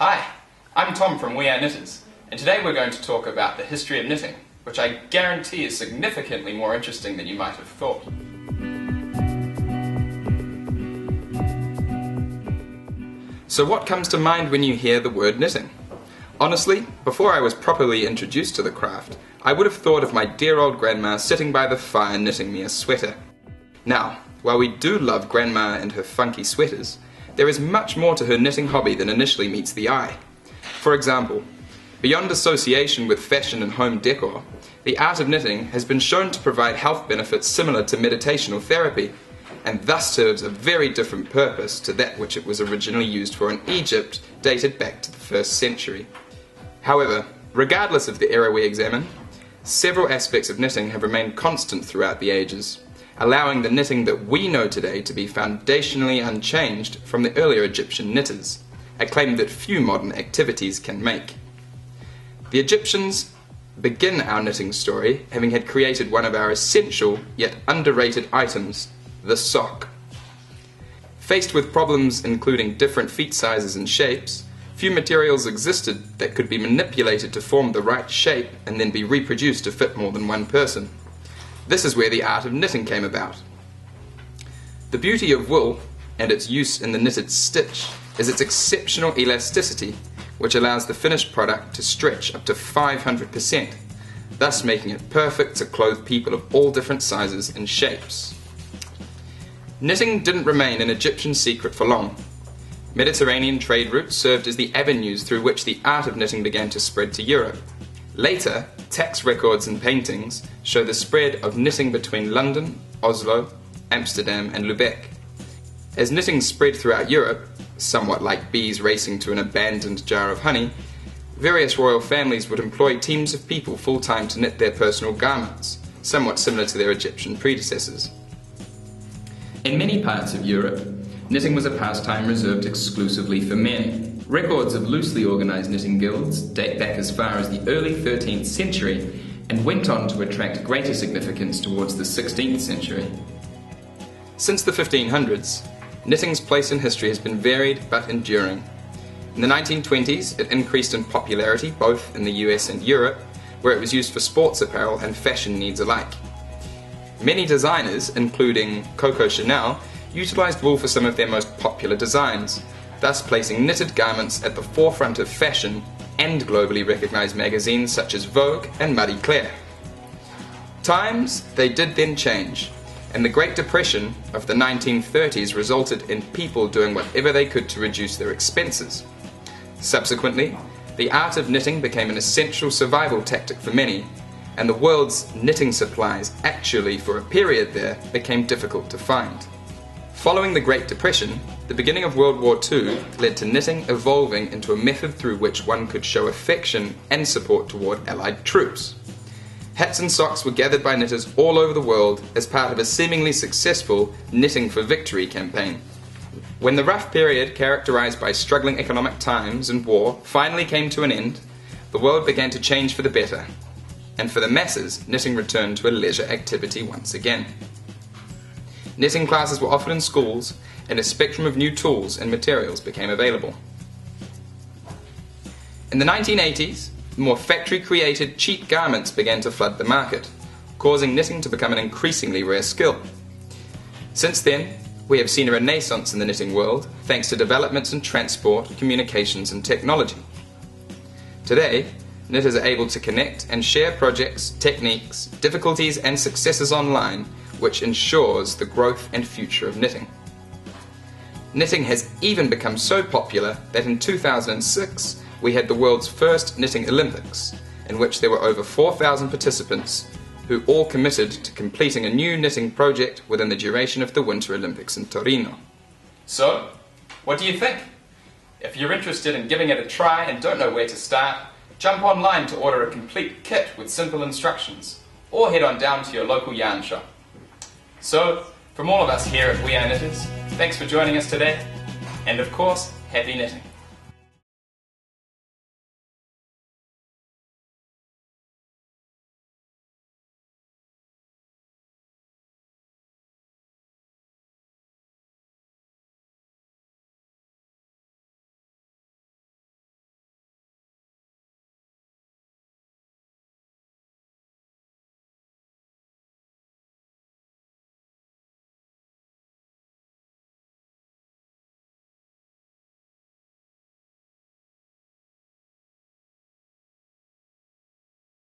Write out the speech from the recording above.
Hi, I'm Tom from We Are Knitters, and today we're going to talk about the history of knitting, which I guarantee is significantly more interesting than you might have thought. So what comes to mind when you hear the word knitting? Honestly, before I was properly introduced to the craft, I would have thought of my dear old grandma sitting by the fire knitting me a sweater. Now, while we do love grandma and her funky sweaters, there is much more to her knitting hobby than initially meets the eye. For example, beyond association with fashion and home decor, the art of knitting has been shown to provide health benefits similar to meditational therapy, and thus serves a very different purpose to that which it was originally used for in Egypt, dated back to the 1st century. However, regardless of the era we examine, several aspects of knitting have remained constant throughout the ages, allowing the knitting that we know today to be foundationally unchanged from the earlier Egyptian knitters, a claim that few modern activities can make. The Egyptians begin our knitting story having had created one of our essential yet underrated items, the sock. Faced with problems including different feet sizes and shapes, few materials existed that could be manipulated to form the right shape and then be reproduced to fit more than one person. This is where the art of knitting came about. The beauty of wool, and its use in the knitted stitch, is its exceptional elasticity, which allows the finished product to stretch up to 500%, thus making it perfect to clothe people of all different sizes and shapes. Knitting didn't remain an Egyptian secret for long. Mediterranean trade routes served as the avenues through which the art of knitting began to spread to Europe. Later, tax records and paintings show the spread of knitting between London, Oslo, Amsterdam and Lubeck. As knitting spread throughout Europe, somewhat like bees racing to an abandoned jar of honey, various royal families would employ teams of people full-time to knit their personal garments, somewhat similar to their Egyptian predecessors. In many parts of Europe, knitting was a pastime reserved exclusively for men. Records of loosely organised knitting guilds date back as far as the early 13th century and went on to attract greater significance towards the 16th century. Since the 1500s, knitting's place in history has been varied but enduring. In the 1920s, it increased in popularity both in the US and Europe, where it was used for sports apparel and fashion needs alike. Many designers, including Coco Chanel, utilised wool for some of their most popular designs, thus placing knitted garments at the forefront of fashion and globally recognised magazines such as Vogue and Marie Claire. Times, they did then change, and the Great Depression of the 1930s resulted in people doing whatever they could to reduce their expenses. Subsequently, the art of knitting became an essential survival tactic for many, and the world's knitting supplies actually, for a period there, became difficult to find. Following the Great Depression, the beginning of World War II led to knitting evolving into a method through which one could show affection and support toward Allied troops. Hats and socks were gathered by knitters all over the world as part of a seemingly successful Knitting for Victory campaign. When the rough period characterized by struggling economic times and war finally came to an end, the world began to change for the better, and for the masses, knitting returned to a leisure activity once again. Knitting classes were offered in schools, and a spectrum of new tools and materials became available. In the 1980s, more factory-created cheap garments began to flood the market, causing knitting to become an increasingly rare skill. Since then, we have seen a renaissance in the knitting world thanks to developments in transport, communications and technology. Today, knitters are able to connect and share projects, techniques, difficulties and successes online, which ensures the growth and future of knitting. Knitting has even become so popular that in 2006 we had the world's first Knitting Olympics, in which there were over 4,000 participants who all committed to completing a new knitting project within the duration of the Winter Olympics in Torino. So, what do you think? If you're interested in giving it a try and don't know where to start, jump online to order a complete kit with simple instructions, or head on down to your local yarn shop. So, from all of us here at We Are Knitters, thanks for joining us today, and of course, happy knitting!